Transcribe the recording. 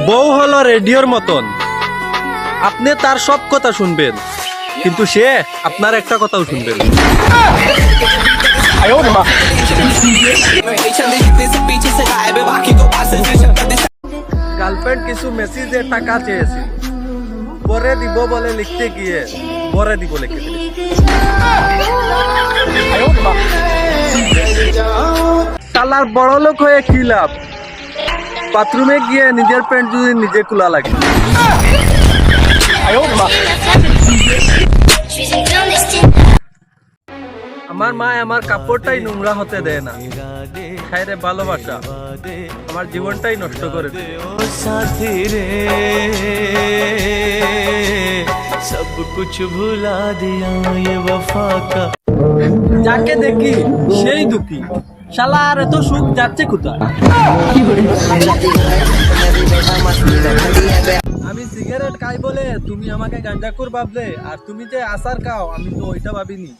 বউ হলো রেডিওর মতন, আপনি তার সব কথা শুনবেন কিন্তু সে আপনার একটা কথাও শুনবে না। গার্লফ্রেন্ড কিছু মেসেজে টাকা চেয়েছি, পরে দিব বলে লিখতে গিয়ে পরে দিব লিখে দিল। শালার বড় লোক হয়ে কি লাভ, বাথরুমে গিয়ে নিজের প্যান্ট যদি নিজে খোলা লাগে। আমার মা আমার কাপড়টাই নোংরা হতে দেয় না, খায় রে ভালোবাসা আমার জীবনটাই নষ্ট করে দেয়। साथी रे सब कुछ भुला दिया ये वफा का। যাকে দেখি সেই দুঃখী, শালা আর এত সুখ যাচ্ছে কোথায়। আমি সিগারেট খাই বলে তুমি আমাকে গাঁজাখোর ভাবলে, আর তুমি যে আচার খাও আমি তো ওইটা ভাবিনি।